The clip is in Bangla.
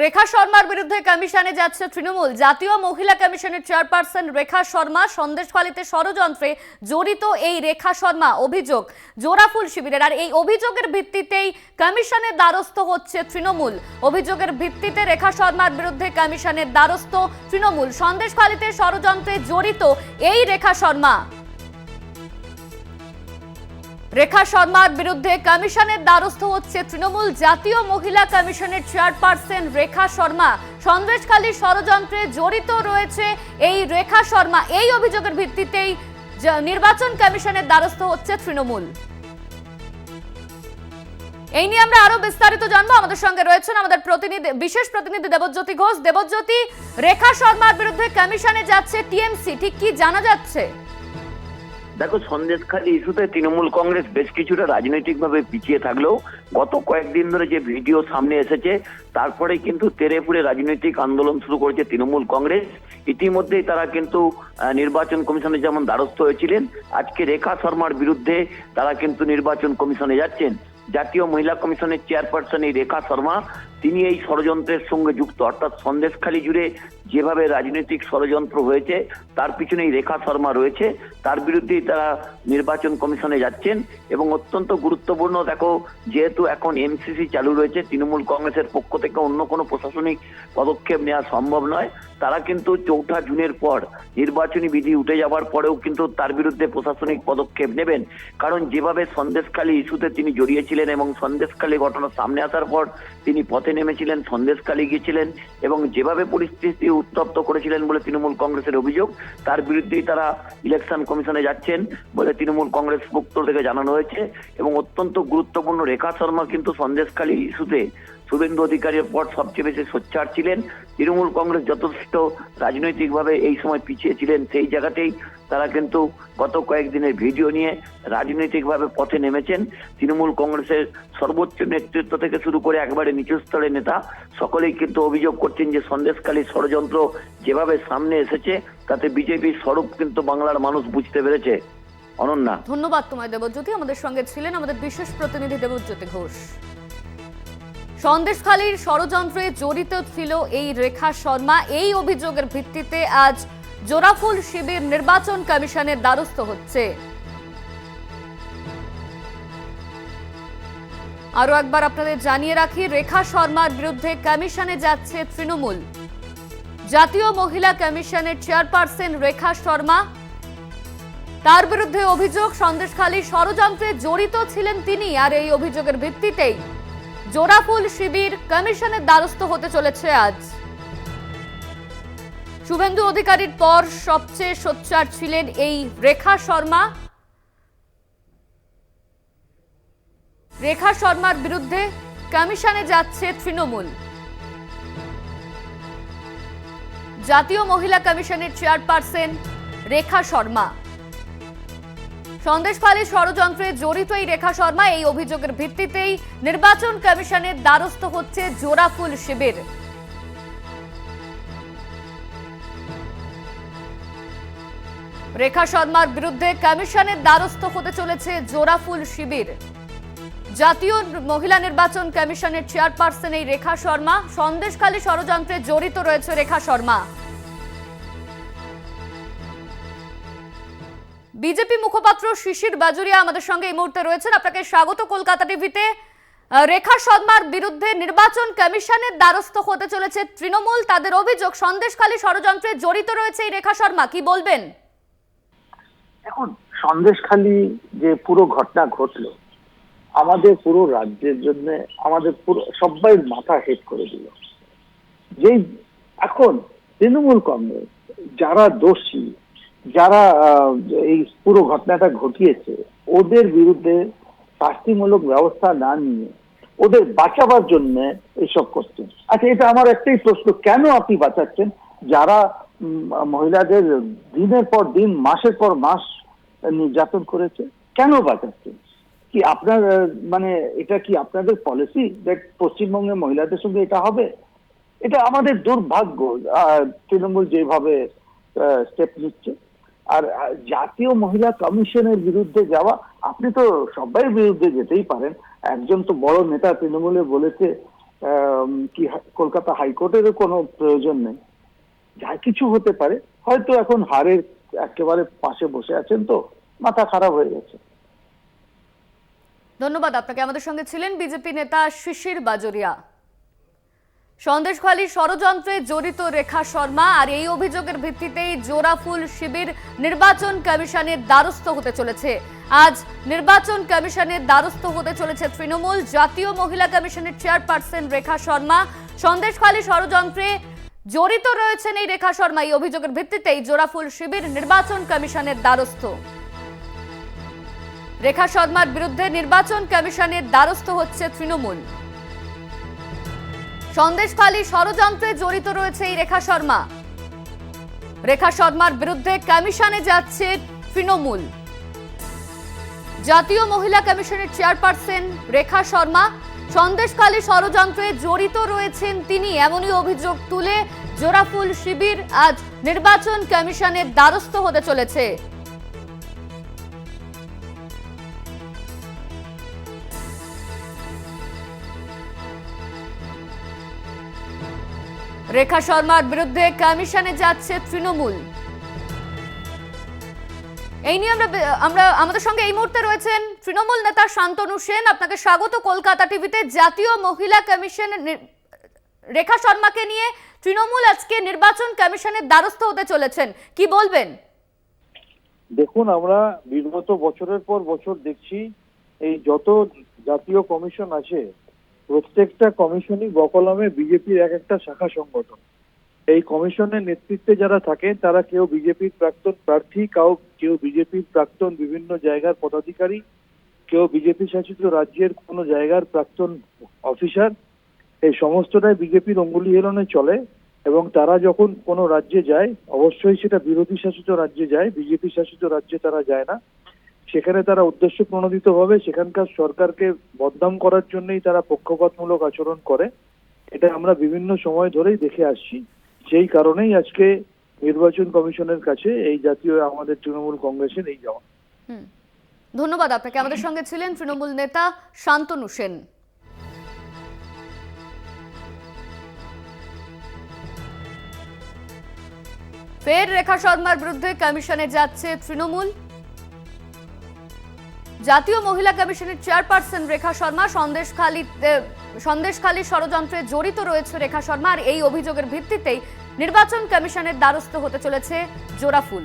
রেখা শর্মার বিরুদ্ধে কমিশনে যাচ্ছে তৃণমূল। জাতীয় মহিলা কমিশনের চেয়ারপারসন রেখা শর্মা সন্দেশখালীতে ষড়যন্ত্রে জড়িত। এই রেখা শর্মা অভিযোগ জোড়াফুল শিবিরের, আর এই অভিযোগের ভিত্তিতেই কমিশনের দ্বারস্থ হচ্ছে তৃণমূল। অভিযোগের ভিত্তিতে রেখা শর্মার বিরুদ্ধে কমিশনের দ্বারস্থ তৃণমূল। সন্দেশখালীতে ষড়যন্ত্রে জড়িত এই রেখা শর্মা। রেখা শর্মার বিরুদ্ধে কমিশনের দ্বারস্থ হচ্ছে তৃণমূল। জাতীয় মহিলা কমিশনের চেয়ারপারসন রেখা শর্মা সন্দেশখালী ষড়যন্ত্রে জড়িত রয়েছে এই রেখা শর্মা। এই অভিযোগের ভিত্তিতেই নির্বাচন কমিশনের দ্বারস্থ হচ্ছে তৃণমূল। এই নিয়ে আমরা আরো বিস্তারিত জানবো। আমাদের সঙ্গে রয়েছেন আমাদের প্রতিনিধি, বিশেষ প্রতিনিধি দেবজ্যোতি ঘোষ। দেবজ্যোতি, রেখা শর্মার বিরুদ্ধে কমিশনে যাচ্ছে টিএমসি, ঠিক কি জানা যাচ্ছে? দেখো, সন্দেশখালী ইস্যুতে তৃণমূল কংগ্রেস বেশ কিছুটা রাজনৈতিকভাবে পিছিয়ে থাকলেও গত কয়েকদিন ধরে যে ভিডিও সামনে এসেছে তারপরে কিন্তু তেড়েফুঁড়ে রাজনৈতিক আন্দোলন শুরু করেছে তৃণমূল কংগ্রেস। ইতিমধ্যেই তারা কিন্তু নির্বাচন কমিশনের যেমন দ্বারস্থ হয়েছিলেন, আজকে রেখা শর্মার বিরুদ্ধে তারা কিন্তু নির্বাচন কমিশনে যাচ্ছেন। জাতীয় মহিলা কমিশনের চেয়ারপারসন এই রেখা শর্মা, তিনি এই ষড়যন্ত্রের সঙ্গে যুক্ত। অর্থাৎ সন্দেশখালী জুড়ে যেভাবে রাজনৈতিক ষড়যন্ত্র হয়েছে তার পিছনে এই রেখা শর্মা রয়েছে, তার বিরুদ্ধেই তারা নির্বাচন কমিশনে যাচ্ছেন। এবং অত্যন্ত গুরুত্বপূর্ণ, দেখো, যেহেতু এখন এমসিসি চালু রয়েছে, তৃণমূল কংগ্রেসের পক্ষ থেকে অন্য কোনো প্রশাসনিক পদক্ষেপ নেওয়া সম্ভব নয়। তারা কিন্তু 4 জুনের পর নির্বাচনী বিধি উঠে যাওয়ার পরেও কিন্তু তার বিরুদ্ধে প্রশাসনিক পদক্ষেপ নেবেন। কারণ যেভাবে সন্দেশখালী ইস্যুতে তিনি জড়িয়েছিলেন এবং সন্দেশখালী ঘটনা সামনে আসার পর তিনি পথে নেমেছিলেন, সন্দেশখালী গিয়েছিলেন এবং যেভাবে পরিস্থিতি উত্তপ্ত করেছিলেন বলে তৃণমূল কংগ্রেসের অভিযোগ, তার বিরুদ্ধেই তারা ইলেকশন কমিশনে যাচ্ছেন বলে তৃণমূল কংগ্রেস পক্ষ থেকে জানানো হয়েছে। এবং অত্যন্ত গুরুত্বপূর্ণ, রেখা শর্মা কিন্তু সন্দেশখালী ইস্যুতে শুভেন্দু অধিকারীর পর সবচেয়ে বেশি সোচ্চার ছিলেন। তৃণমূল কংগ্রেস যথেষ্ট রাজনৈতিকভাবে এই সময় পিছিয়ে ছিলেন, সেই জায়গাতেই তারা কিন্তু গত কয়েকদিনের ভিডিও নিয়ে রাজনৈতিকভাবে পথে নেমেছেন। তৃণমূল কংগ্রেসের সর্বোচ্চ নেতৃত্ব থেকে শুরু করে একবারে নিচু স্তরের নেতা সকলেই কিন্তু অভিযোগ করছেন যে সন্দেশখালী ষড়যন্ত্র যেভাবে সামনে এসেছে তাতে বিজেপির স্বরূপ কিন্তু বাংলার মানুষ বুঝতে পেরেছে। অনন্যা, ধন্যবাদ তোমায় দেবজ্যোতি। আমাদের সঙ্গে ছিলেন আমাদের বিশেষ প্রতিনিধি দেবজ্যোতি ঘোষ। সন্দেশখালীর ষড়যন্ত্রে জড়িত ছিল এই রেখা শর্মা। এই অভিযোগের ভিত্তিতে আজ জোড়াফুল শিবির নির্বাচন কমিশনের দ্বারস্থ হচ্ছে। আরো একবার আপনাদের জানিয়ে রাখি, রেখা শর্মার বিরুদ্ধে কমিশনে যাচ্ছে তৃণমূল। জাতীয় মহিলা কমিশনের চেয়ারপারসন রেখা শর্মা, তার বিরুদ্ধে অভিযোগ সন্দেশখালী ষড়যন্ত্রে জড়িত ছিলেন তিনি। আর এই অভিযোগের ভিত্তিতেই জোড়াফুল শিবির কমিশনের দ্বারস্থ হতে চলেছে আজ। শুভেন্দু অধিকারীর পর সবচেয়ে সোচ্চার ছিলেন এই রেখা শর্মা। রেখা শর্মার বিরুদ্ধে কমিশনে যাচ্ছে তৃণমূল। জাতীয় মহিলা কমিশনের চেয়ারপারসন রেখা শর্মা, সন্দেশখালী ষড়যন্ত্রে জড়িত এই রেখা শর্মা। এই অভিযোগের ভিত্তিতেই নির্বাচন কমিশনের দ্বারস্থ হচ্ছে জোড়াফুল শিবির। রেখা শর্মার বিরুদ্ধে কমিশনের দ্বারস্থ হতে চলেছে জোড়াফুল শিবির। জাতীয় মহিলা নির্বাচন কমিশনের চেয়ারপারসন এই রেখা শর্মা, সন্দেশখালী ষড়যন্ত্রে জড়িত রয়েছে রেখা শর্মা। বিজেপি মুখপাত্র শিশির বাজুরিয়া আমাদের সঙ্গে এই মুহূর্তে রয়েছেন। আপনাকে স্বাগত কলকাতা টিভিতে। রেখা শর্মার বিরুদ্ধে নির্বাচন কমিশনের দ্বারস্থ হতে চলেছে তৃণমূল। তাদের অভিযোগ সন্দেশখালী ষড়যন্ত্রে জড়িত রয়েছে এই রেখা শর্মা, কি বলবেন? এখন সন্দেশখালী যে পুরো ঘটনা ঘটলো আমাদের পুরো রাজ্যের জন্য, আমাদের পুরো সবাই মাথা হেট করে দিল। যে এখন তৃণমূল কংগ্রেস যারা দোষী, যারা এই পুরো ঘটনাটা ঘটিয়েছে, ওদের বিরুদ্ধে শাস্তিমূলক ব্যবস্থা না নিয়ে ওদের বাঁচাবার জন্য এসব করছেন। আচ্ছা, এটা আমার একটাই প্রশ্ন, কেন আপনি বাঁচাচ্ছেন? যারা মহিলাদের দিনের পর দিন, মাসের পর মাস নির্যাতন করেছে, কেন বাঁচাচ্ছেন? কি আপনার মানে এটা কি আপনাদের পলিসি যে পশ্চিমবঙ্গের মহিলাদের সঙ্গে এটা হবে? এটা আমাদের দুর্ভাগ্য তৃণমূল যেভাবে স্টেপ নিচ্ছে। আর জাতীয় মহিলা কমিশনের বিরুদ্ধে যাওয়া, আপনি তো সবাই বিরুদ্ধে যেতেই পারেন। একজন তো বড় নেতা তৃণমূলে বলেছে কলকাতা হাইকোর্টেরও কোনো প্রয়োজন নেই। যা কিছু হতে পারে, হয়তো এখন হারের একেবারে পাশে বসে আছেন, তো মাথা খারাপ হয়ে গেছে। ধন্যবাদ আপনাকে। আমাদের সঙ্গে ছিলেন বিজেপি নেতা শিশির বাজোরিয়া। সন্দেশখালী ষড়যন্ত্রে জড়িত রেখা শর্মা, আর এই অভিযোগের ভিত্তিতেই জোড়াফুল শিবির নির্বাচন কমিশনের দ্বারস্থ হতে চলেছে। আজ নির্বাচন কমিশনের দ্বারস্থ হতে চলেছে তৃণমূল। জাতীয় মহিলা কমিশনের চেয়ারপারসন রেখা শর্মা সন্দেশখালী ষড়যন্ত্রে জড়িত রয়েছেন। এই রেখা শর্মা, এই অভিযোগের ভিত্তিতেই জোড়াফুল শিবির নির্বাচন কমিশনের দ্বারস্থ। রেখা শর্মার বিরুদ্ধে নির্বাচন কমিশনের দ্বারস্থ হচ্ছে তৃণমূল। সন্দেশখালী ষড়যন্ত্রে জড়িত রয়েছে এই রেখা শর্মা। রেখা শর্মার বিরুদ্ধে কমিশনে যাচ্ছে তৃণমূল। জাতীয় মহিলা কমিশনের চেয়ারপারসন রেখা শর্মা সন্দেশখালী ষড়যন্ত্রে জড়িত রয়েছেন তিনি, এমনই অভিযোগ তুলে জোড়াফুল শিবির আজ নির্বাচন কমিশনের দ্বারস্থ হতে চলেছে। রেখা শর্মার বিরুদ্ধে কমিশনে যাচ্ছে তৃণমূল। এই নিয়ে আমরা আমাদের সঙ্গে এই মুহূর্তে রয়েছেন তৃণমূল নেতা শান্তনু সেন। আপনাকে স্বাগত কলকাতা টিভিতে। জাতীয় মহিলা কমিশন রেখা শর্মাকে নিয়ে তৃণমূল আজকে নির্বাচন কমিশনের দ্বারস্থ হতে চলেছেন, কি বলবেন? দেখুন, আমরা বিগত বছরের পর বছর দেখছি এই যত জাতীয় কমিশন আছে, প্রত্যেকটা কমিশনই বকলমে বিজেপির এক একটা শাখা সংগঠন। এই কমিশনের নেতৃত্বে যারা থাকে তারা কেউ বিজেপির প্রাক্তন প্রার্থী, কেউ বিজেপির প্রাক্তন বিভিন্ন জায়গার পদাধিকারী, কেউ বিজেপি শাসিত রাজ্যের কোনো জায়গার প্রাক্তন অফিসার। এই সমস্তটাই বিজেপির অঙ্গুলি হেলনে চলে, এবং তারা যখন কোনো রাজ্যে যায়, অবশ্যই সেটা বিরোধী শাসিত রাজ্যে যায়, বিজেপি শাসিত রাজ্যে তারা যায় না। সেখানে তারা উদ্দেশ্য প্রণোদিতভাবে সেখানকার সরকারকে বদনাম করার জন্যই তারা পক্ষপাতমূলক আচরণ করে। এটা আমরা বিভিন্ন সময় ধরেই দেখে আসছি। সেই কারণেই আজকে নির্বাচন কমিশনের কাছে এই জাতীয় আমাদের তৃণমূল কংগ্রেসের এই যাওয়া। ধন্যবাদ আপনাকে। আমাদের সঙ্গে ছিলেন তৃণমূল নেতা শান্তনু সেন। ফের রেখা শর্মার বিরুদ্ধে কমিশনে যাচ্ছে তৃণমূল। জাতীয় মহিলা কমিশনের চেয়ারপারসন রেখা শর্মা সন্দেশখালী ষড়যন্ত্রে জড়িত রয়েছে রেখা শর্মা, আর এই অভিযোগের ভিত্তিতেই নির্বাচন কমিশনের দ্বারস্থ হতে চলেছে জোড়াফুল।